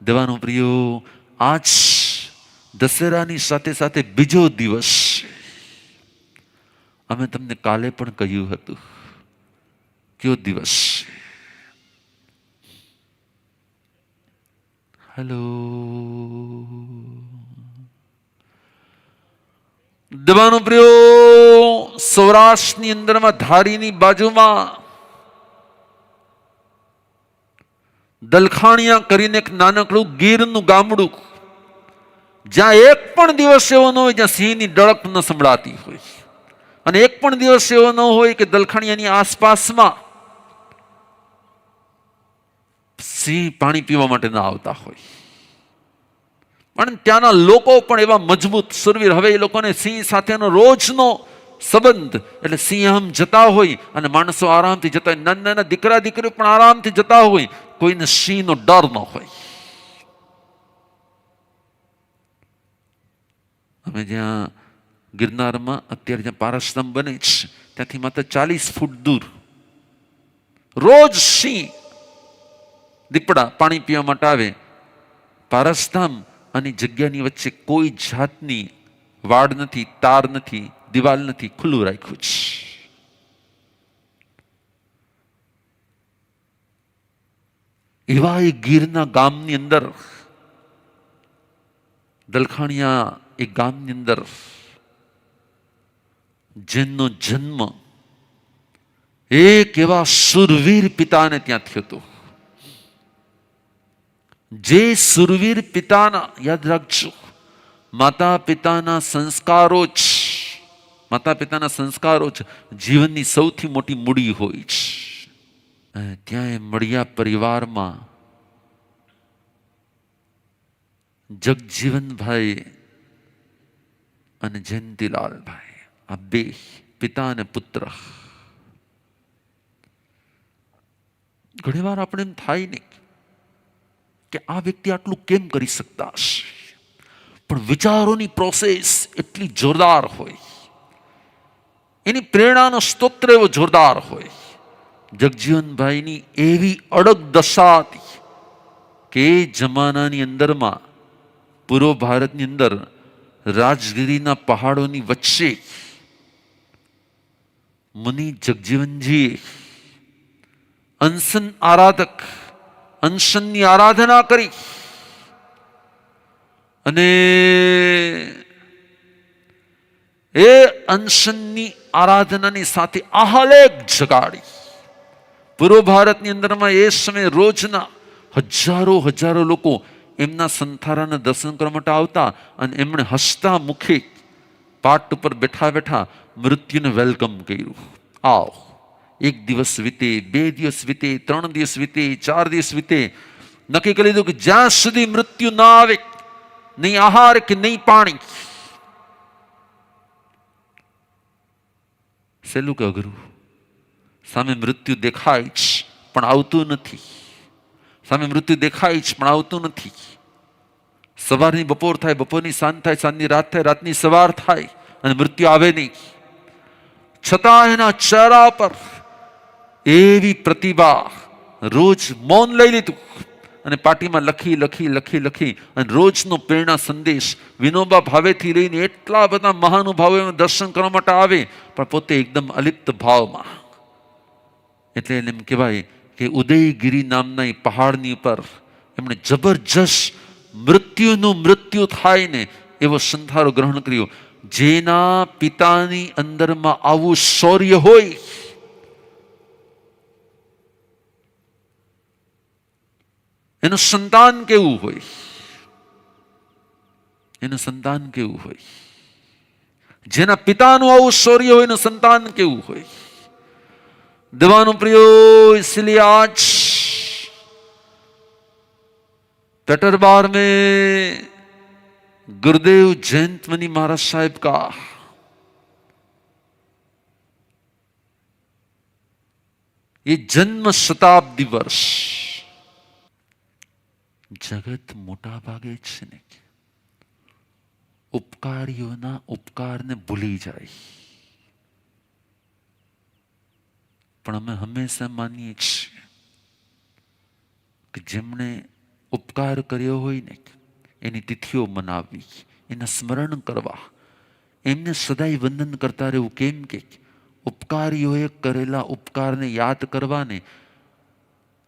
દેવાનો પ્રિયો, આજ દશેરાની સાથે સાથે બીજો દિવસ છે. અમે તમને કાલે પણ કહ્યું હતું. કયો દિવસ છે? હેલો. દેવાનો પ્રિયો, સૌરાષ્ટ્રની અંદરમાં ધારીની બાજુમાં દલખાણિયા કરીને એક નાનકડું ગીરનું ગામડું, જ્યાં એક પણ દિવસ એવો ન હોય જ્યાં સિંહની ડળક ન સંભળાતી હોય, અને એક પણ દિવસ એવો ન હોય કે દલખાણિયાની આસપાસમાં સિંહ પાણી પીવા માટે ના આવતા હોય. પણ ત્યાંના લોકો પણ એવા મજબૂત સુરવીર. હવે એ લોકોને સિંહ સાથેનો રોજનો સંબંધ, એટલે સિંહ આમ જતા હોય અને માણસો આરામથી જતા હોય, નાના નાના દીકરા દીકરીઓ પણ આરામથી જતા હોય, કોઈને સિંહનો ડર ન હોય. અમે જ્યાં ગિરનારમાં અત્યારે જ્યાં પારસધામ બને છે, ત્યાંથી માત્ર 40 ફૂટ દૂર રોજ સિંહ દીપડા પાણી પીવા માટે આવે. પારસધામ અને જગ્યાની વચ્ચે કોઈ જાતની વાડ નથી, તાર નથી, દિવાલ નથી, ખુલ્લું રાખ્યું છે. એવા એ ગીરના ગામની અંદર, દલખાણિયા એ ગામની અંદર જેનો જન્મ એક એવા સુરવીર પિતાને ત્યાં થયો હતો. જે સુરવીર પિતાના, યાદ રાખજો, માતા પિતાના સંસ્કારો જ જીવનની સૌથી મોટી મૂડી હોય છે. ત્યાં એ મળ્યા પરિવારમાં જગજીવનભાઈ અને જયંતીલાલભાઈ, આ બે પિતા અને પુત્ર. ઘણી વાર આપણે એમ થાય ને કે આ વ્યક્તિ આટલું કેમ કરી શકતા હશે, પણ વિચારોની પ્રોસેસ એટલી જોરદાર હોય, એની પ્રેરણાનો સ્તોત્ર એવો જોરદાર હોય. જગજીવનભાઈની એવી અડગ દશા હતી કે એ જમાનાની અંદરમાં પૂર્વ ભારતની અંદર રાજગીરીના પહાડોની વચ્ચે મુનિ જગજીવનજીએ અનશનની આરાધના કરી અને એ અનશનની આરાધનાની સાથે આહલેખ જગાડી. પૂર્વ ભારતની અંદરમાં એ સમયે રોજના હજારો લોકો એમના સંથારાના દર્શન કરવા માટે આવતા, અને એમણે હસતા મુખે પાટ ઉપર બેઠા બેઠા મૃત્યુને વેલકમ કર્યું. આવ. એક દિવસ વીતે, 2 દિવસ વીતે, 3 દિવસ વીતે, 4 દિવસ વીતે. નક્કી કરી લીધું કે જ્યાં સુધી મૃત્યુ ના આવે, નહીં આહાર કે નહીં પાણી. સહેલું કે અઘરું? સામે મૃત્યુ દેખાય જ પણ આવતું નથી. સામે મૃત્યુ દેખાય જ પણ આવતું નથી. સવારની બપોર થાય, બપોરની સાંજ થાય, સાંજની રાત થાય, રાતની સવાર થાય, અને મૃત્યુ આવે નહીં. છતાં એના ચહેરા પર એવી પ્રતિભા, રોજ મૌન લઈ લીધું અને પાટીમાં લખી અને રોજનો પ્રેરણા સંદેશ વિનોબા ભાવેથી લઈને એટલા બધા મહાનુભાવો દર્શન કરવા માટે આવે, પણ પોતે એકદમ અલિપ્ત ભાવમાં. એટલે એને એમ કહેવાય કે ઉદયગીરી નામના એ પહાડની ઉપર એમણે જબરજસ્ત મૃત્યુ થાય ને એવો સંથારો ગ્રહણ કર્યો. જેના પિતાની અંદરમાં આવું શૌર્ય હોય, એનું સંતાન કેવું હોય, જેના પિતાનું આવું શૌર્ય હોય, એનું સંતાન કેવું હોય. देवानु प्रियो, इसलिए आज टटरबार में गुरुदेव जयंतमणि महाराज साहेब का ये जन्म शताब्दी वर्ष. जगत मोटा भागे છે ને ઉપકારીઓના ઉપકારને ભૂલી જાય, પણ અમે હંમેશા માનીએ છીએ કે જેમણે ઉપકાર કર્યો હોય ને એની તિથિઓ મનાવવી, એના સ્મરણ કરવા, એમને સદાય વંદન કરતા રહેવું. કેમ કે ઉપકારીઓએ કરેલા ઉપકારને યાદ કરવાને,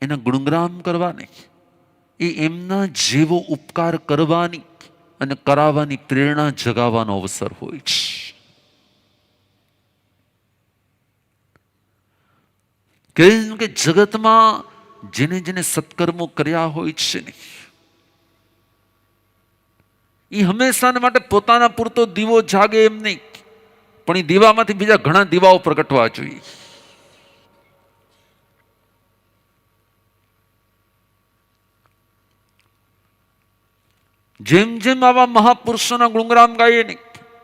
એના ગુણગાન કરવાને, એ એમના જેવો ઉપકાર કરવાની અને કરાવવાની પ્રેરણા જગાવવાનો અવસર હોય છે. કેમ કે જગતમાં જેને જેને સત્કર્મો કર્યા હોય છે ને, એ હંમેશા માટે પોતાના પૂરતો દીવો જાગે એમ નહીં, પણ એ દીવામાંથી બીજા ઘણા દીવાઓ પ્રગટવા જોઈએ. જેમ જેમ આવા મહાપુરુષોના ગુણગાન ગાઈએ ને,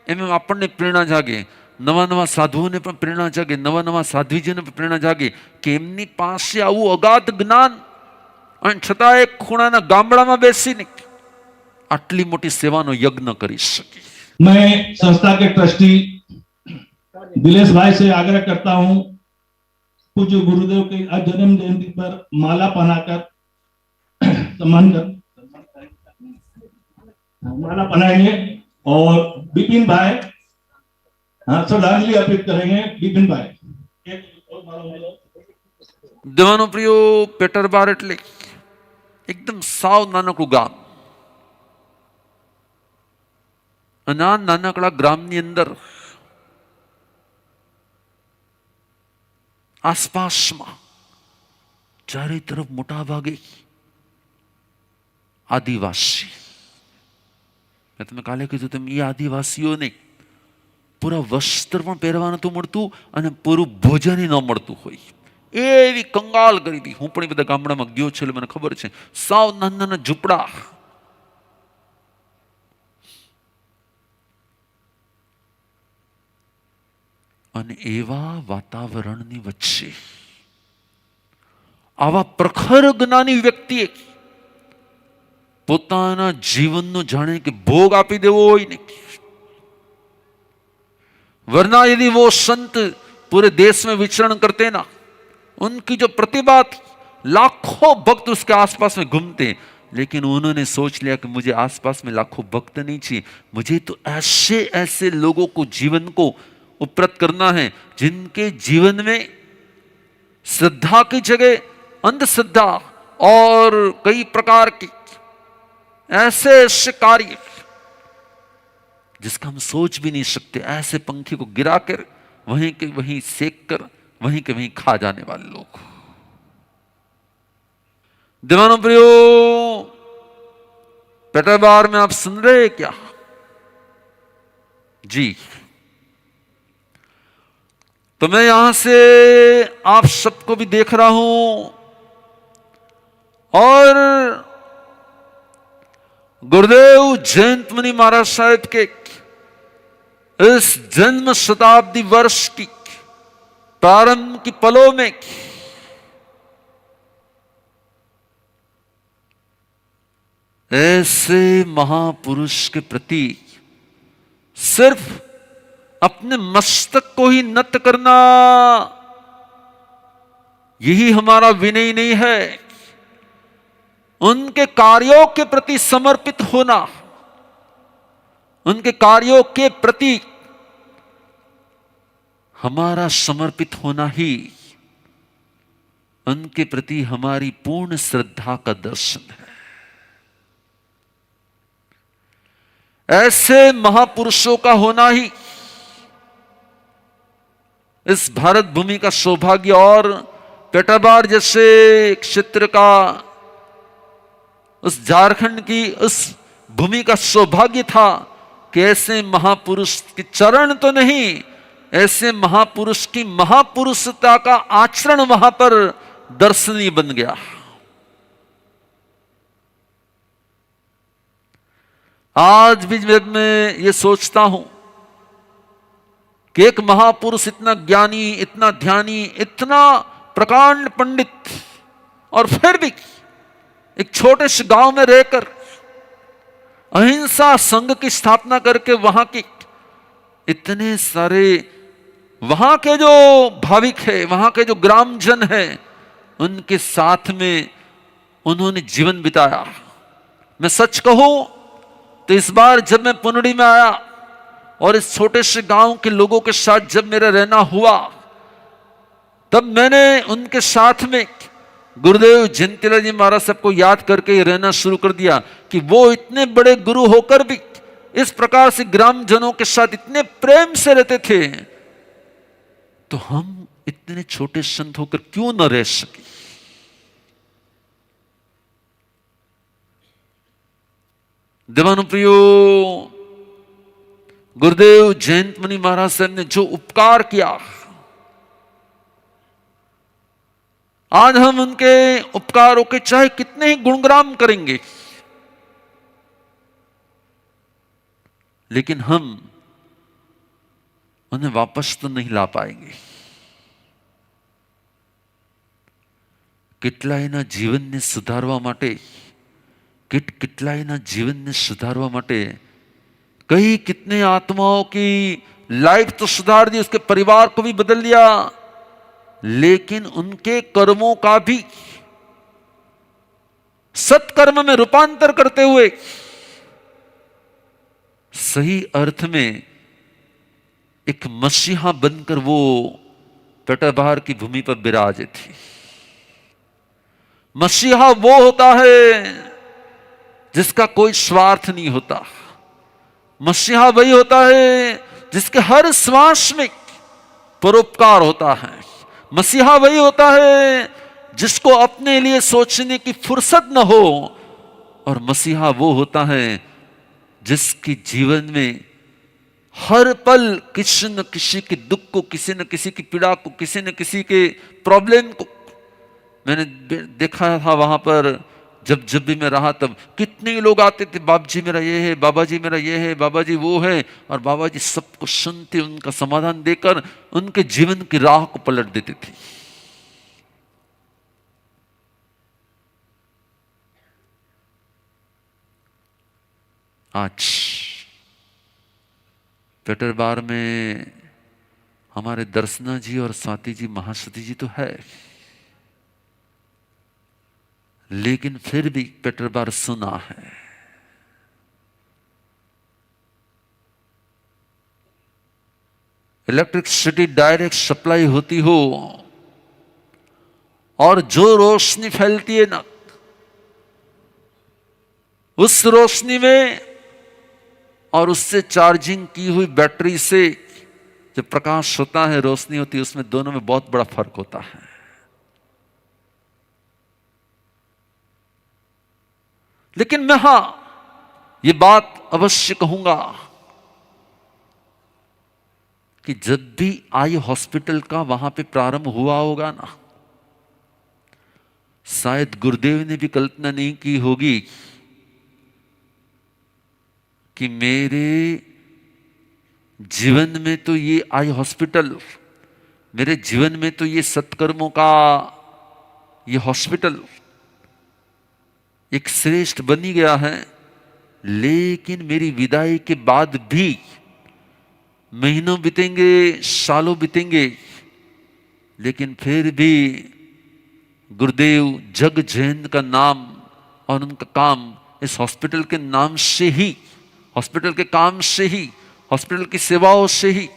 એમ આપણને પ્રેરણા જાગે. નવા નવા સાધુઓને પણ પ્રેરણા જાગે, નવા નવા સાધ્વીજીને પણ પ્રેરણા જાગે કે એમની પાસે આવું અગાધ જ્ઞાન અને છતાં એક ખૂણાના ગામડામાં બેસીને આટલી મોટી સેવાનો યજ્ઞ કરી શકે. मैं संस्था के ट्रस्टी दिलेश भाई से आग्रह करता हूं, पूज्य गुरुदेव के आज जन्म जयंती पर माला पहनाकर सम्मान कर माला पहनाएंगे और विपिन भाई श्रद्धांजलि अर्पित करेंगे. विपिन भाई દેવાનો પ્રિયો પેટરબાર એટલે એકદમ સાવ નાનકડું ગામ, અને આ નાનકડા ગ્રામની અંદર આસપાસમાં ચારે તરફ મોટા ભાગે આદિવાસી. મેં તમે કાલે કીધું તેમ એ આદિવાસીઓને પૂરા વસ્ત્ર પણ પહેરવા નતું મળતું અને પૂરું ભોજન ન મળતું હોય, એવી કંગાલ કરી હતી. હું પણ એ બધા ગામડામાં ગયો છું એટલે મને ખબર છે. સાવ નાના નાના ઝૂંપડા, અને એવા વાતાવરણની વચ્ચે આવા પ્રખર જ્ઞાની વ્યક્તિએ પોતાના જીવનનો જાણે કે ભોગ આપી દેવો હોય ને, वरना यदि वो संत पूरे देश में विचरण करते ना, उनकी जो प्रतिभा थी, लाखों भक्त उसके आसपास में घूमते, लेकिन उन्होंने सोच लिया कि मुझे आसपास में लाखों भक्त नहीं चाहिए, मुझे तो ऐसे ऐसे लोगों को जीवन को उपरत करना है जिनके जीवन में श्रद्धा की जगह अंधश्रद्धा और कई प्रकार के ऐसे ऐसे कार्य जिसका हम सोच भी नहीं सकते, ऐसे पंखी को गिराकर वहीं के वहीं सेक कर वहीं के वहीं खा जाने वाले लोग. दीवानो प्रियो पेटरबार में आप सुन रहे हैं क्या जी? तो मैं यहां से आप सबको भी देख रहा हूं, और गुरुदेव जयंत मुनि महाराज साहब के इस जन्म शताब्दी वर्ष की प्रारंभ की पलों में ऐसे महापुरुष के प्रति सिर्फ अपने मस्तक को ही नत करना, यही हमारा विनय नहीं है. उनके कार्यों के प्रति समर्पित होना, उनके कार्यों के प्रति हमारा समर्पित होना ही उनके प्रति हमारी पूर्ण श्रद्धा का दर्शन है. ऐसे महापुरुषों का होना ही इस भारत भूमि का सौभाग्य, और पेटरबार जैसे क्षेत्र का, उस झारखंड की उस भूमि का सौभाग्य था कि ऐसे महापुरुष के चरण तो नहीं, ऐसे महापुरुष की महापुरुषता का आचरण वहां पर दर्शनीय बन गया. आज भी जब मैं ये सोचता हूं कि एक महापुरुष इतना ज्ञानी, इतना ध्यानी, इतना प्रकांड पंडित, और फिर भी एक छोटे से गांव में रहकर अहिंसा संघ की स्थापना करके वहां के इतने सारे वहां के जो भाविक है, वहां के जो ग्रामजन है, उनके साथ में उन्होंने जीवन बिताया. मैं सच कहूं तो इस बार जब मैं पुनड़ी में आया और इस छोटे से गांव के लोगों के साथ जब मेरा रहना हुआ, तब मैंने उनके साथ में गुरुदेव जयंतीलाल जी महाराज साहब को याद करके रहना शुरू कर दिया कि वो इतने बड़े गुरु होकर भी इस प्रकार से ग्रामजनों के साथ इतने प्रेम से रहते थे, तो हम इतने छोटे संत होकर क्यों न रह सके। देवानुप्रियो, गुरुदेव जयंत मुनि महाराज साहब ने जो उपकार किया, आज हम उनके उपकारों के चाहे कितने ही गुणगान करेंगे, लेकिन हम उन्हें वापस तो नहीं ला पाएंगे। કેટલાયના જીવનને સુધારવા માટે, કેટલાયના જીવનને સુધારવા માટે कई कितने आत्माओं की लाइफ तो सुधार दी, उसके परिवार को भी बदल दिया, लेकिन उनके कर्मों का भी सत्कर्म में रूपांतर करते हुए सही अर्थ में एक मसीहा बनकर वो तटभार की भूमि पर विराजे थे। मसीहा वो होता है जिसका कोई स्वार्थ नहीं होता। मसीहा वही होता है जिसके हर श्वास में परोपकार होता है। मसीहा वही होता है जिसको अपने लिए सोचने की फुर्सत न हो, और मसीहा वो होता है जिसके जीवन में हर पल किसी न किसी के दुख को, किसी न किसी की पीड़ा को, किसी न किसी के प्रॉब्लम को, मैंने देखा था वहां पर जब भी मैं रहा, तब कितने लोग आते थे, बाबा जी मेरा ये है, बाबा जी मेरा ये है, बाबा जी वो है, और बाबा जी सबको सुनते, उनका समाधान देकर उनके जीवन की राह को पलट देते थे। आज पेटरबार में हमारे दर्शना जी और स्वाति जी महासती जी तो है, लेकिन फिर भी पेटरबार सुना है। इलेक्ट्रिसिटी डायरेक्ट सप्लाई होती हो और जो रोशनी फैलती है ना, उस रोशनी में और उससे चार्जिंग की हुई बैटरी से जो प्रकाश होता है, रोशनी होती है, उसमें दोनों में बहुत बड़ा फर्क होता है। लेकिन मैं ये बात अवश्य कहूंगा कि जब भी आई हॉस्पिटल का वहां पे प्रारंभ हुआ होगा ना, शायद गुरुदेव ने भी कल्पना नहीं की होगी कि मेरे जीवन में तो ये आई हॉस्पिटल, मेरे जीवन में तो ये सत्कर्मों का ये हॉस्पिटल एक श्रेष्ठ बनी गया है, लेकिन मेरी विदाई के बाद भी महीनों बीतेंगे, सालों बीतेंगे, लेकिन फिर भी गुरुदेव जग जयंत का नाम और उनका काम इस हॉस्पिटल के नाम से ही, हॉस्पिटल के काम से ही, हॉस्पिटल की सेवाओं से ही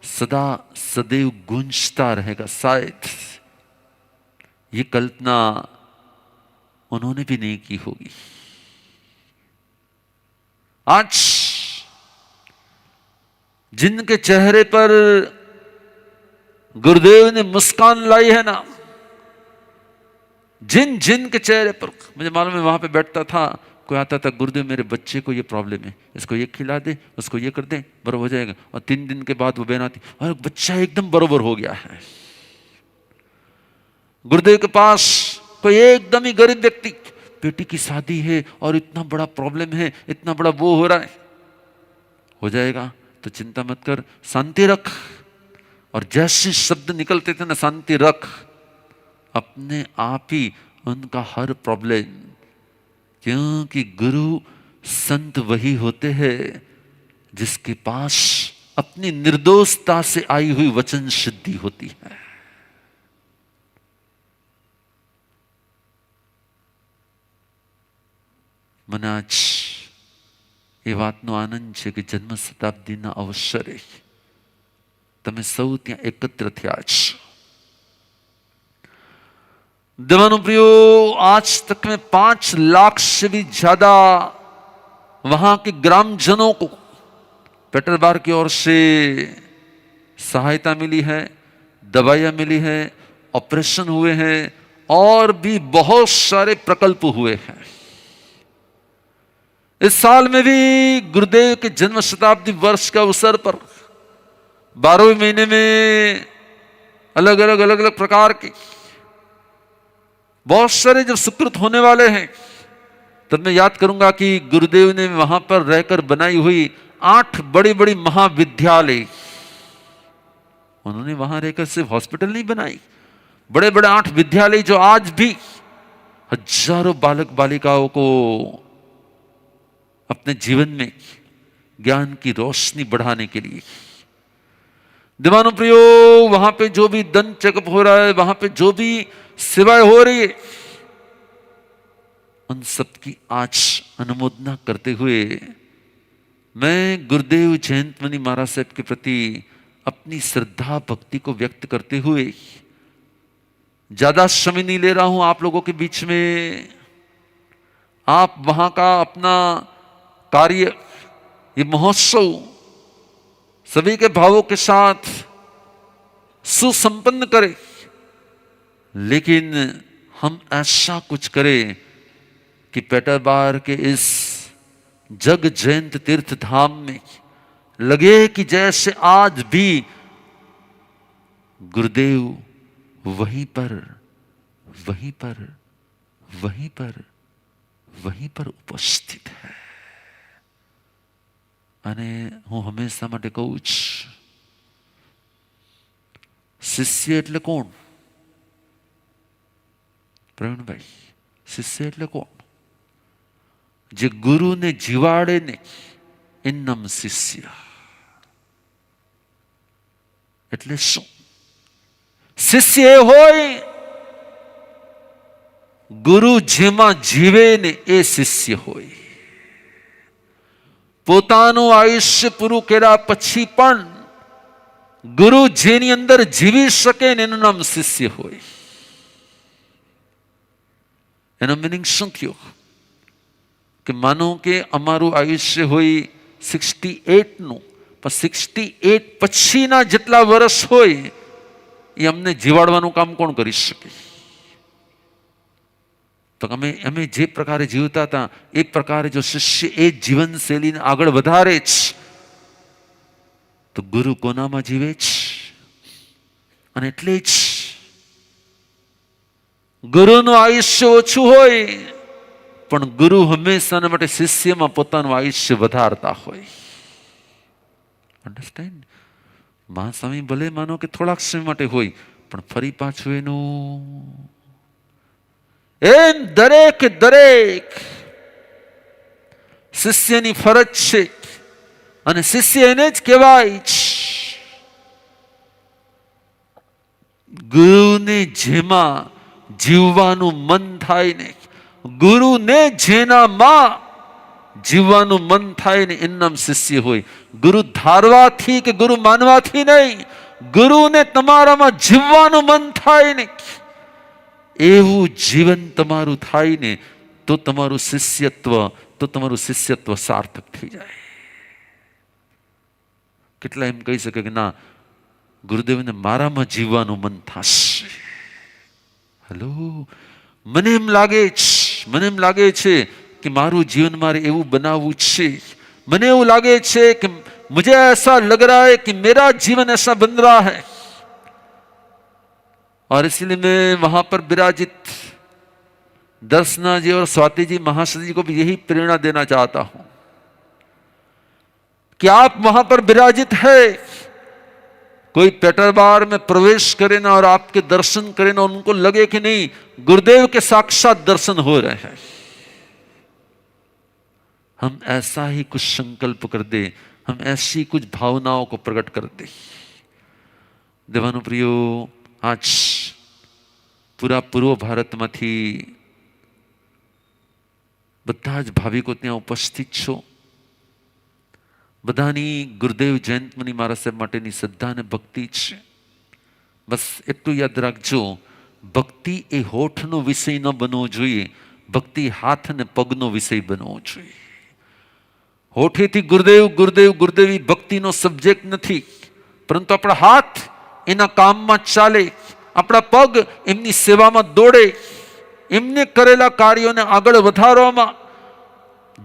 सदा सदैव गूंजता रहेगा। शायद ये कल्पना उन्होंने भी नहीं की होगी। आज जिनके चेहरे पर गुरुदेव ने मुस्कान लाई है ना, जिन के चेहरे पर, मुझे मालूम है वहां पे बैठता था, कोई आता था, गुरुदेव मेरे बच्चे को ये प्रॉब्लम है, इसको ये खिला दे, उसको ये कर दे, बरोबर हो जाएगा। और 3 दिन के बाद वो बहन आती, और बच्चा एकदम बरोबर हो गया है। गुरुदेव के पास कोई एकदम ही गरीब व्यक्ति, बेटी की शादी है और इतना बड़ा प्रॉब्लम है, इतना बड़ा वो हो रहा है, हो जाएगा तो चिंता मत कर, शांति रख। और जैसे शब्द निकलते थे ना, शांति रख, अपने आप ही उनका हर प्रॉब्लम, क्योंकि गुरु संत वही होते हैं जिसके पास अपनी निर्दोषता से आई हुई वचन सिद्धि होती है। મને આજ એ વાતનો આનંદ છે કે જન્મ શતાબ્દીના અવસરે તમે સૌ ત્યાં એકત્ર થયા છો। देवानु प्रियो, आज तक में 5 लाख से भी ज्यादा वहां के ग्रामजनों को पेटरबार की ओर से सहायता मिली है, दवाइयां मिली है, ऑपरेशन हुए हैं और भी बहुत सारे प्रकल्प हुए हैं। इस साल में भी गुरुदेव के जन्म शताब्दी वर्ष के अवसर पर 12वें महीने में अलग अलग प्रकार के बहुत सारे जब सुकृत होने वाले हैं, तब मैं याद करूंगा कि गुरुदेव ने वहां पर रहकर बनाई हुई 8 बड़ी बड़ी महाविद्यालय, उन्होंने वहां रहकर सिर्फ हॉस्पिटल नहीं बनाई, बड़े बड़े 8 विद्यालय जो आज भी हजारों बालक बालिकाओं को अपने जीवन में ज्ञान की रोशनी बढ़ाने के लिए। दिवानो प्रियो, वहां पे जो भी दंत चेकअप हो रहा है, वहां पे जो भी सेवाएं हो रही है, उन सब की आज अनुमोदना करते हुए मैं गुरुदेव जयंत मुनि महाराज साहब के प्रति अपनी श्रद्धा भक्ति को व्यक्त करते हुए ज्यादा समय नहीं ले रहा हूं आप लोगों के बीच में। आप वहां का अपना कार्य, ये महोत्सव सभी के भावों के साथ सुसंपन्न करें, लेकिन हम ऐसा कुछ करें कि पेटरबार के इस जग जयंत तीर्थ धाम में लगे कि जैसे आज भी गुरुदेव वहीं पर वहीं पर वहीं पर वहीं पर उपस्थित है। અને હું હંમેશા માટે કહું છું, શિષ્ય એટલે કોણ? પ્રવીણભાઈ, શિષ્ય એટલે કોણ? જે ગુરુને જીવાડે ને એનું નામ શિષ્ય। એટલે શું? શિષ્ય એ હોય ગુરુ જેમાં જીવે ને એ શિષ્ય હોય। પોતાનું આયુષ્ય પૂરું કર્યા પછી પણ ગુરુ જેની અંદર જીવી શકે ને એનું નામ શિષ્ય હોય। એનો મીનિંગ શું થયો? કે માનો કે અમારું આયુષ્ય હોય 68 નું, પણ 68 પછીના જેટલા વર્ષ હોય એ અમને જીવાડવાનું કામ કોણ કરી શકે? તો અમે જે પ્રકારે જીવતા હતા એ પ્રકારે જો શિષ્ય એ જીવન શૈલીને આગળ વધારે છે તો ગુરુ કોનામાં જીવે છે? અને એટલે જ ગુરુનું આયુષ્ય ઓછું હોય પણ ગુરુ હંમેશાના માટે શિષ્યમાં પોતાનું આયુષ્ય વધારતા હોય। અન્ડરસ્ટેન્ડ? મહાસ્વામી ભલે માનો કે થોડાક સમય માટે હોય પણ ફરી પાછું એનું એમ દરેક શિષ્યની ફરજ છે અને શિષ્ય એને જ કહેવાય છે ગુરુને જેમાં જીવવાનું મન થાય ને, ગુરુને જેનામાં જીવવાનું મન થાય ને એનું નામ શિષ્ય હોય। ગુરુ ધારવાથી કે ગુરુ માનવાથી નહીં, ગુરુને તમારામાં જીવવાનું મન થાય ને એવું જીવન તમારું થાય ને તો તમારું શિષ્યત્વ સાર્થક થઈ જાય। કેટલા એમ કહી શકે કે ના, ગુરુદેવને મારામાં જીવવાનું મન થશે। હેલો, મને એમ લાગે છે कि मारू जीवन मारे એવું બનાવવું છે। મને એવું લાગે છે कि मुझे ऐसा लग रहा है कि मेरा जीवन ऐसा बन रहा है, और इसलिए मैं वहां पर विराजित दर्शना जी और स्वाति जी महाशय जी को भी यही प्रेरणा देना चाहता हूं कि आप वहां पर विराजित है, कोई पेटरबार में प्रवेश करे ना और आपके दर्शन करे ना, उनको लगे कि नहीं गुरुदेव के साक्षात दर्शन हो रहे हैं। हम ऐसा ही कुछ संकल्प कर दे, हम ऐसी कुछ भावनाओं को प्रकट कर दे। देवानु प्रियो, आज पूरा पूर्व भारत में બધા જ ભાવિકો ત્યાં ઉપસ્થિત છો. બધાની ગુરુદેવ જયંતમુનિ મહારાજ સાહેબ માટેની શ્રદ્ધા અને ભક્તિ છે. બસ એટલું યાદ રાખજો, ભક્તિ એ હોઠનો વિષય ન બનવો જોઈએ, ભક્તિ હાથ અને પગનો વિષય બનવો જોઈએ. હોઠેથી ગુરુદેવ ગુરુદેવ ગુરુદેવી ભક્તિનો સબ્જેક્ટ નથી, પરંતુ આપણા હાથ એના કામમાં ચાલે, આપણા પગ એમની સેવામાં દોડે, એમને કરેલા કાર્યોને આગળ વધારવામાં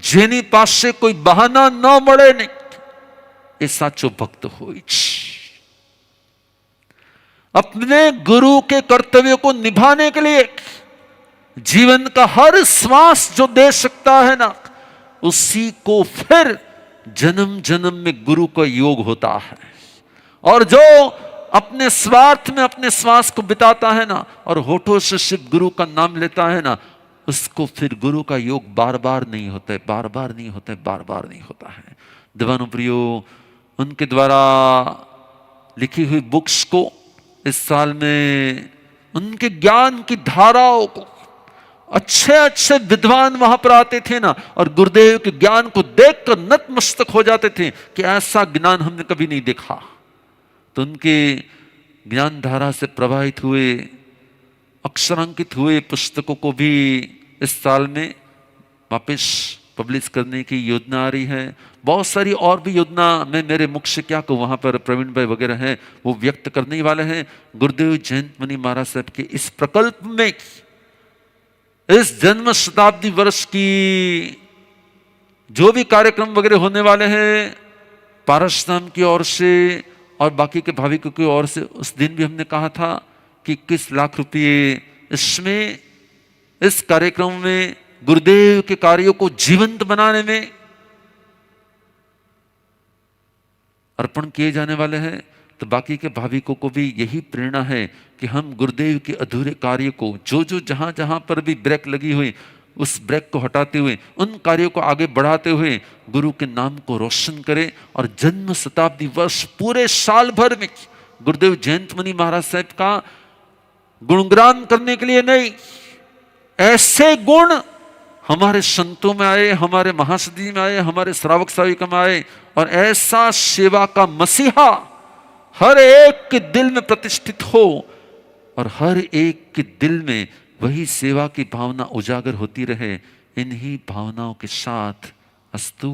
જેની પાસે કોઈ બહાના ન મળે ને એ સાચો ભક્ત હોય છે. अपने गुरु के कर्तव्य को निभाने के लिए जीवन का हर श्वास जो दे सकता है ना, उसी को फिर जन्म जन्म में गुरु का योग होता है. और जो अपने स्वार्थ में अपने श्वास को बिताता है ना और होठों से सिर्फ गुरु का नाम लेता है ना, उसको फिर गुरु का योग बार बार नहीं होता है, बार बार नहीं होता है, बार बार नहीं होता है. दीवानो प्रियो, उनके द्वारा लिखी हुई बुक्स को इस साल में उनके ज्ञान की धाराओं को अच्छे अच्छे विद्वान वहां पर आते थे ना, और गुरुदेव के ज्ञान को देखकर नतमस्तक हो जाते थे कि ऐसा ज्ञान हमने कभी नहीं देखा. तो उनके ज्ञान धारा से प्रभावित हुए, अक्षरांकित हुए पुस्तकों को भी इस साल में वापस पब्लिश करने की योजना आ रही है. बहुत सारी और भी योजना मैं मेरे मुख से क्या कहूँ, वहाँ पर प्रवीण भाई वगैरह हैं, वो व्यक्त करने वाले हैं. गुरुदेव जयंतमुनि महाराज साहब के इस प्रकल्प में, इस जन्म शताब्दी वर्ष की जो भी कार्यक्रम वगैरह होने वाले हैं, पारसधाम की ओर से और बाकी के भाविकों की ओर से, उस दिन भी हमने कहा था कि 21 लाख रुपये इसमें, इस कार्यक्रम में गुरुदेव के कार्यों को जीवंत बनाने में अर्पण किए जाने वाले हैं. तो बाकी के भाविकों को भी यही प्रेरणा है कि हम गुरुदेव के अधूरे कार्य को, जो जो जहां जहां पर भी ब्रेक लगी हुई, उस ब्रेक को हटाते हुए, उन कार्यों को आगे बढ़ाते हुए गुरु के नाम को रोशन करें. और जन्म शताब्दी वर्ष पूरे साल भर में गुरुदेव जयंतमुनि महाराज साहब का गुणगान करने के लिए नहीं, ऐसे गुण हमारे संतों में आए, हमारे महासदी में आए, हमारे श्रावक श्राविका में आए, और ऐसा सेवा का मसीहा हर एक के दिल में प्रतिष्ठित हो, और हर एक के दिल में वही सेवा की भावना उजागर होती रहे. इन्हीं भावनाओं के साथ अस्तु,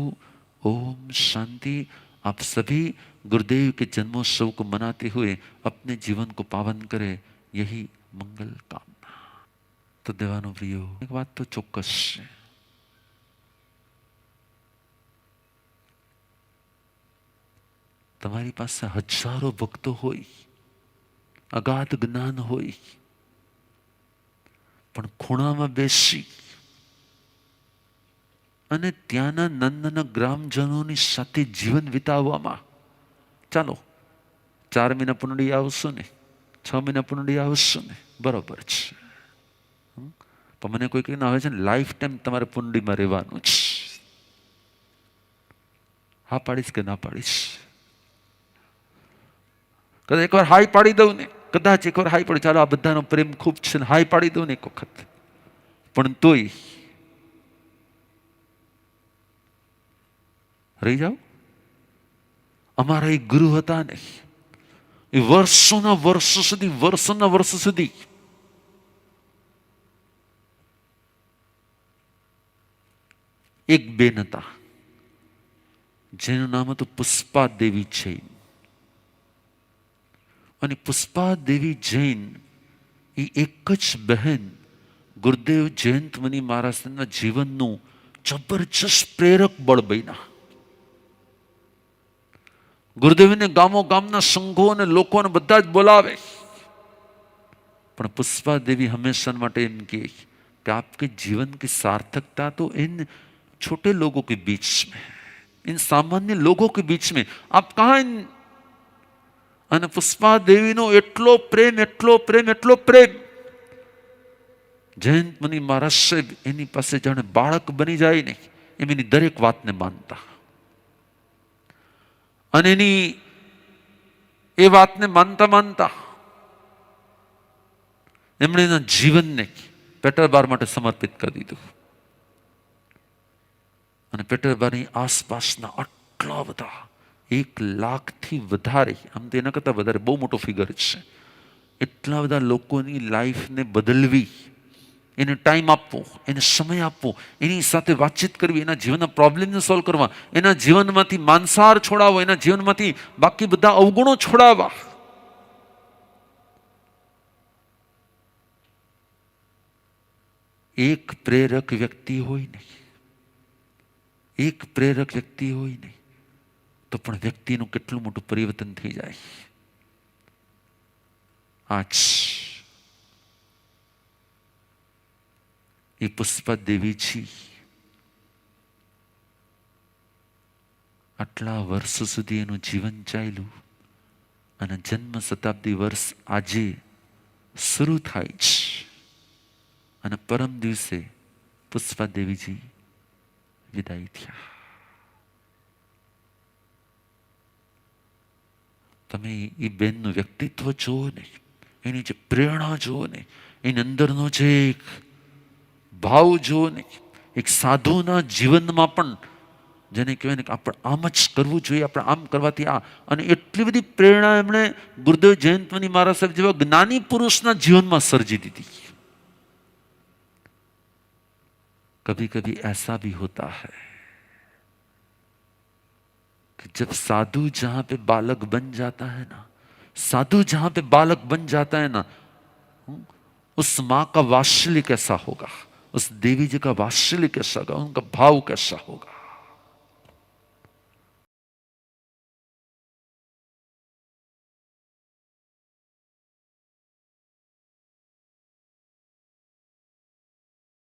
ओम शांति. आप सभी गुरुदेव के जन्मोत्सव को मनाते हुए अपने जीवन को पावन करें, यही मंगल कामना. तो देवानो प्रियो, एक बात तो ચોક્કસ છે, તમારી પાસે હજારો ભક્તો હોય, અગાધ જ્ઞાન હોય, પણ ખૂણામાં બેસી અને ત્યાંના નંદના ગ્રામજનોની સાથે જીવન વિતાવવામાં, ચાલો 4 મહિના પુનડી આવશો ને, 6 મહિના પુનડી આવશો ને, બરોબર છે, પણ મને કોઈ કહીને આવે છે ને લાઈફ ટાઈમ તમારે પુનડીમાં રહેવાનું છે, હા પાડીશ કે ના પાડીશ? કદાચ એકવાર હાઈ પાડી દઉં ને, કદાચ એકવાર હાઈ પાડી, ચાલો આ બધાનો પ્રેમ ખૂબ છે ને હાઈ પાડી દઉં ને એક વખત, પણ તોય રહી જાઓ. અમારા એક ગુરુ હતા ને, એ વર્ષોના વર્ષો સુધી એક બેન હતા જેનું નામ હતું પુષ્પા દેવી જૈન. અને પુષ્પા દેવી જૈન એ એક જ બહેન ગુરુદેવ જયંતમુનિ મહારાજના જીવનનું જબરજસ્ત પ્રેરક બળ બન્યા. ગુરુદેવને ગામો ગામના સંઘો અને લોકોને બધા જ બોલાવે, પણ પુષ્પા દેવી હંમેશા માટે એમ કહે कि आपके जीवन की सार्थकता तो इन छोटे लोगों के बीच में, इन सामान्य लोगों के बीच में, आप कहाँ इन. અને પુષ્પા દેવીનો એટલો પ્રેમ જયંતમુનિ મહારાજ સાહેબ એની પાસે જાણે બાળક બની જાય ને એમ એની દરેક વાતને માનતા. અને એની એ વાતને માનતા એમણે એના જીવનને પેટર બાર માટે સમર્પિત કરી દીધું. અને પેટરબાની આસપાસના આટલા બધા 1,00,000થી વધારે, આમ તો એના કરતાં વધારે બહુ મોટો ફિગર છે, એટલા બધા લોકોની લાઈફને બદલવી, એને ટાઈમ આપવો, એને સમય આપવો, એની સાથે વાતચીત કરવી, એના જીવનના પ્રોબ્લેમને સોલ્વ કરવા, એના જીવનમાંથી માંસાહાર છોડાવવો, એના જીવનમાંથી બાકી બધા અવગુણો છોડાવવા. એક પ્રેરક વ્યક્તિ હોય નહીં, એક પ્રેરક વ્યક્તિ હોય નહીં તો પણ વ્યક્તિનું કેટલું મોટું પરિવર્તન થઈ જાય. આજ એ પુષ્પા દેવીજી આટલા વર્ષો સુધી એનું જીવન ચાલ્યું અને જન્મ શતાબ્દી વર્ષ આજે શરૂ થાય છે અને પરમ દિવસે પુષ્પા દેવીજી વિદાય થયા. તમે એ બેનનું વ્યક્તિત્વ જુઓ ને, એની જે પ્રેરણા જુઓ ને, એની અંદરનો જે એક ભાવ જુઓ ને, એક સાધુના જીવનમાં પણ જેને કહેવાય ને કે આપણે આમ જ કરવું જોઈએ, આપણે આમ કરવાથી આ, અને એટલી બધી પ્રેરણા એમણે ગુરુદેવ જયંતમુનિ મહારાજ સાહેબ જેવા જ્ઞાની પુરુષના જીવનમાં સર્જી દીધી. कभी कभी ऐसा भी होता है कि जब साधु जहां पे बालक बन जाता है ना, साधु जहां पे बालक बन जाता है ना, उस माँ का वात्सल्य कैसा होगा, उस देवी जी का वात्सल्य कैसा होगा, उनका भाव कैसा होगा.